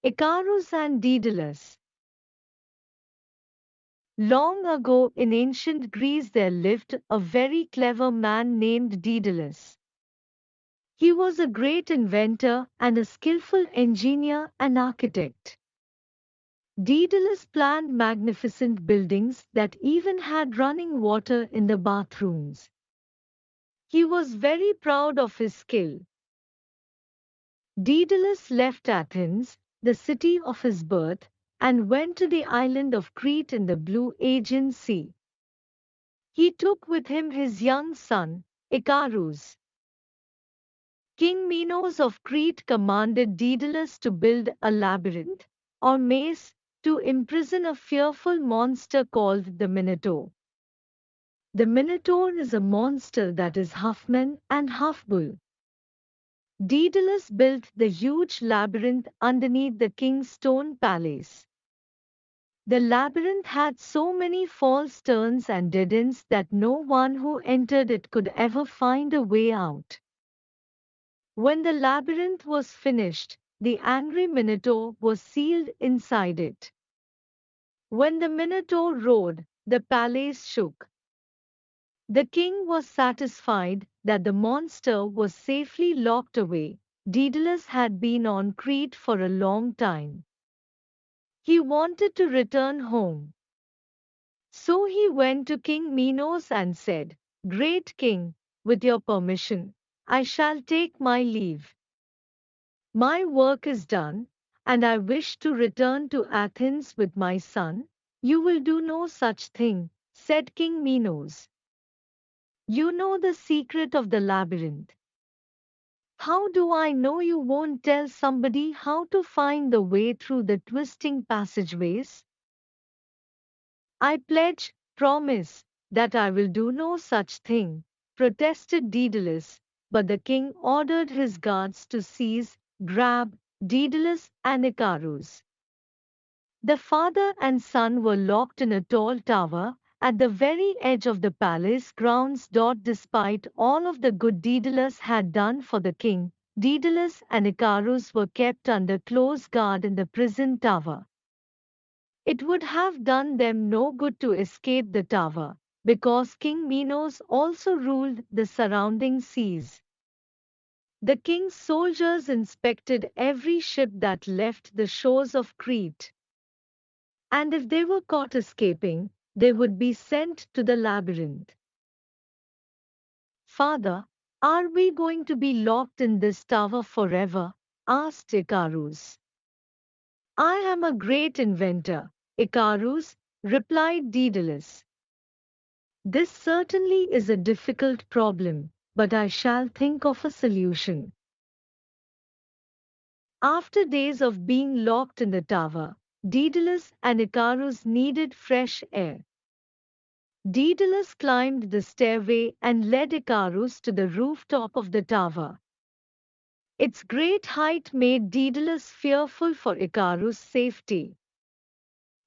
Icarus and Daedalus. Long ago in ancient Greece there lived a very clever man named Daedalus. He was a great inventor and a skillful engineer and architect. Daedalus planned magnificent buildings that even had running water in the bathrooms. He was very proud of his skill. Daedalus left Athens, the city of his birth, and went to the island of Crete in the blue Aegean Sea. He took with him his young son, Icarus. King Minos of Crete commanded Daedalus to build a labyrinth, or maze, to imprison a fearful monster called the Minotaur. The Minotaur is a monster that is half man and half bull. Daedalus built the huge labyrinth underneath the king's stone palace. The labyrinth had so many false turns and dead ends that no one who entered it could ever find a way out. When the labyrinth was finished, the angry Minotaur was sealed inside it. When the Minotaur roared, the palace shook. The king was satisfied that the monster was safely locked away. Daedalus had been on Crete for a long time. He wanted to return home. So he went to King Minos and said, "Great king, with your permission, I shall take my leave. My work is done, and I wish to return to Athens with my son." "You will do no such thing," said King Minos. "You know the secret of the labyrinth. How do I know you won't tell somebody how to find the way through the twisting passageways?" "I promise, that I will do no such thing," protested Daedalus, but the king ordered his guards to seize, grab, Daedalus and Icarus. The father and son were locked in a tall tower at the very edge of the palace grounds. Despite all of the good Daedalus had done for the king, Daedalus and Icarus were kept under close guard in the prison tower. It would have done them no good to escape the tower, because King Minos also ruled the surrounding seas. The king's soldiers inspected every ship that left the shores of Crete. And if they were caught escaping, they would be sent to the labyrinth. "Father, are we going to be locked in this tower forever?" asked Icarus. "I am a great inventor, Icarus," replied Daedalus. "This certainly is a difficult problem, but I shall think of a solution." After days of being locked in the tower, Daedalus and Icarus needed fresh air. Daedalus climbed the stairway and led Icarus to the rooftop of the tower. Its great height made Daedalus fearful for Icarus' safety.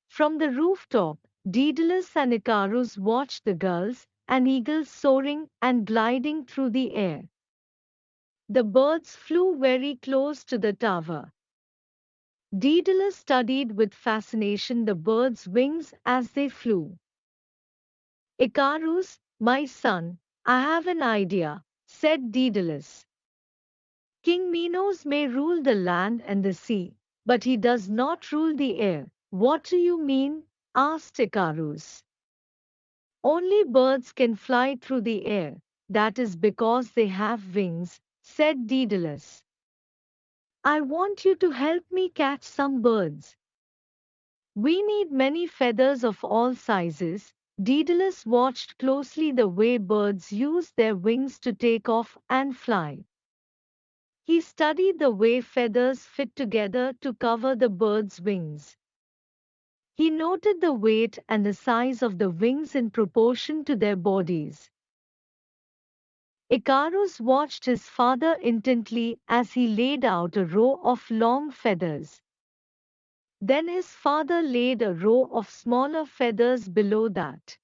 From the rooftop, Daedalus and Icarus watched the gulls and eagles soaring and gliding through the air. The birds flew very close to the tower. Daedalus studied with fascination the birds' wings as they flew. "Icarus, my son, I have an idea," said Daedalus. "King Minos may rule the land and the sea, but he does not rule the air." "What do you mean?" asked Icarus. "Only birds can fly through the air. That is because they have wings," said Daedalus. "I want you to help me catch some birds. We need many feathers of all sizes." Daedalus watched closely the way birds use their wings to take off and fly. He studied the way feathers fit together to cover the bird's wings. He noted the weight and the size of the wings in proportion to their bodies. Icarus watched his father intently as he laid out a row of long feathers. Then his father laid a row of smaller feathers below that.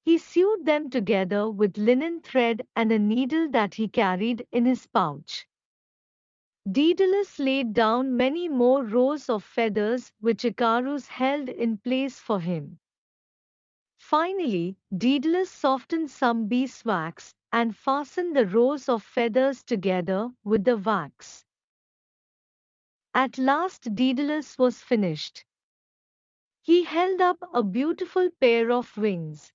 He sewed them together with linen thread and a needle that he carried in his pouch. Daedalus laid down many more rows of feathers which Icarus held in place for him. Finally, Daedalus softened some beeswax and fastened the rows of feathers together with the wax. At last Daedalus was finished. He held up a beautiful pair of wings.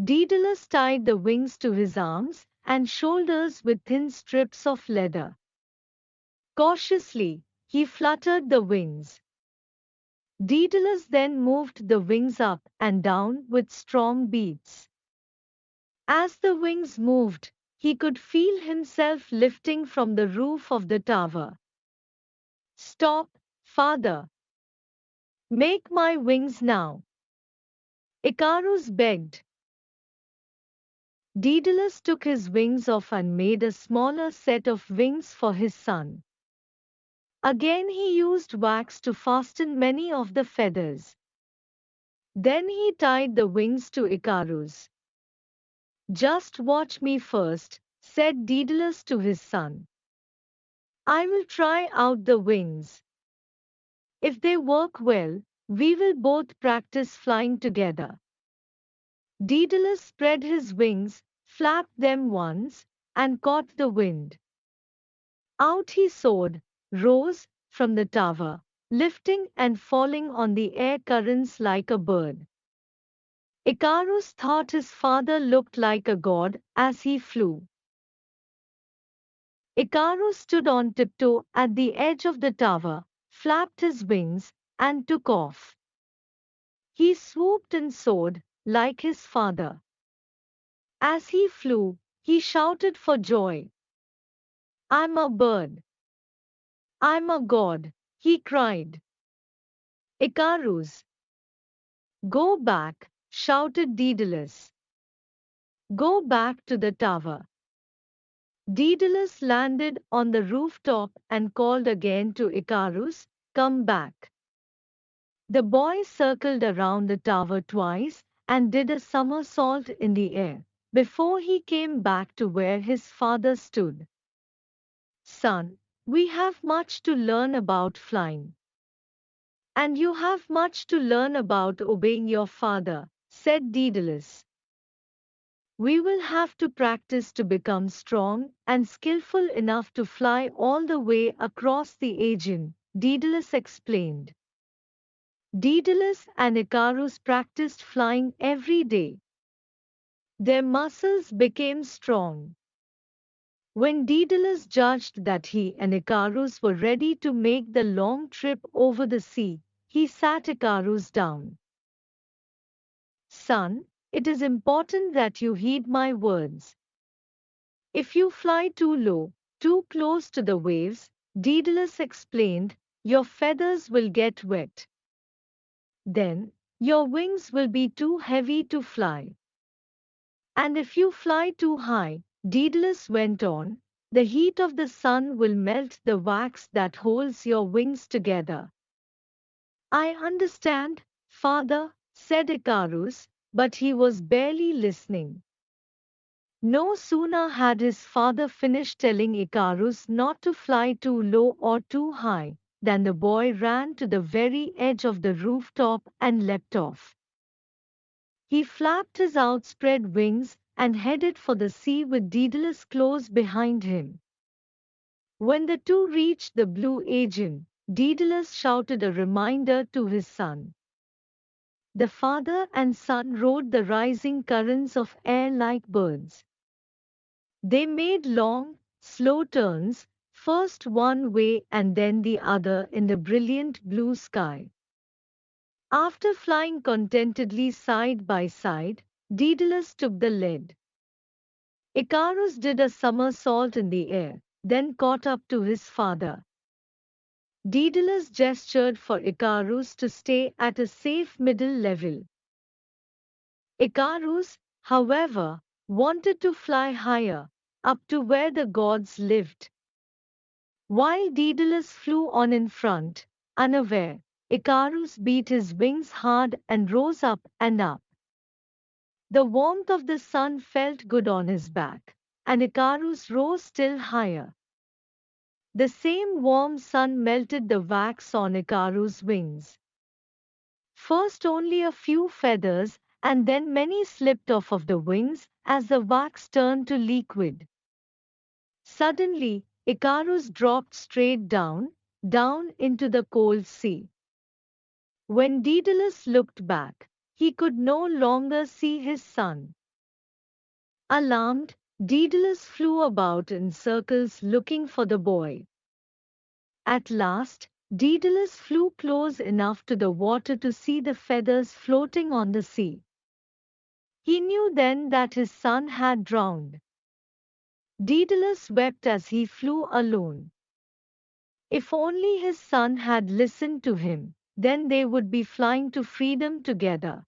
Daedalus tied the wings to his arms and shoulders with thin strips of leather. Cautiously, he fluttered the wings. Daedalus then moved the wings up and down with strong beats. As the wings moved, he could feel himself lifting from the roof of the tower. "Stop, father! Make my wings now!" Icarus begged. Daedalus took his wings off and made a smaller set of wings for his son. Again he used wax to fasten many of the feathers. Then he tied the wings to Icarus. "Just watch me first," said Daedalus to his son. "I will try out the wings. If they work well, we will both practice flying together." Daedalus spread his wings, flapped them once, and caught the wind. Out he soared, rose from the tower, lifting and falling on the air currents like a bird. Icarus thought his father looked like a god as he flew. Icarus stood on tiptoe at the edge of the tower, flapped his wings, and took off. He swooped and soared, like his father. As he flew, he shouted for joy. "I'm a bird! I'm a god!" he cried. "Icarus! Go back!" shouted Daedalus. "Go back to the tower." Daedalus landed on the rooftop and called again to Icarus, "Come back." The boy circled around the tower twice and did a somersault in the air before he came back to where his father stood. "Son, we have much to learn about flying. And you have much to learn about obeying your father," said Daedalus. "We will have to practice to become strong and skillful enough to fly all the way across the Aegean," Daedalus explained. Daedalus and Icarus practiced flying every day. Their muscles became strong. When Daedalus judged that he and Icarus were ready to make the long trip over the sea, he sat Icarus down. "Son, it is important that you heed my words. If you fly too low, too close to the waves," Daedalus explained, "your feathers will get wet. Then, your wings will be too heavy to fly. And if you fly too high," Daedalus went on, "the heat of the sun will melt the wax that holds your wings together." "I understand, father," said Icarus, but he was barely listening. No sooner had his father finished telling Icarus not to fly too low or too high, than the boy ran to the very edge of the rooftop and leapt off. He flapped his outspread wings and headed for the sea with Daedalus close behind him. When the two reached the blue Aegean, Daedalus shouted a reminder to his son. The father and son rode the rising currents of air like birds. They made long, slow turns, first one way and then the other in the brilliant blue sky. After flying contentedly side by side, Daedalus took the lead. Icarus did a somersault in the air, then caught up to his father. Daedalus gestured for Icarus to stay at a safe middle level. Icarus, however, wanted to fly higher, up to where the gods lived. While Daedalus flew on in front, unaware, Icarus beat his wings hard and rose up and up. The warmth of the sun felt good on his back, and Icarus rose still higher. The same warm sun melted the wax on Icarus' wings. First only a few feathers, and then many slipped off of the wings as the wax turned to liquid. Suddenly, Icarus dropped straight down, down into the cold sea. When Daedalus looked back, he could no longer see his son. Alarmed, Daedalus flew about in circles looking for the boy. At last, Daedalus flew close enough to the water to see the feathers floating on the sea. He knew then that his son had drowned. Daedalus wept as he flew alone. If only his son had listened to him, then they would be flying to freedom together.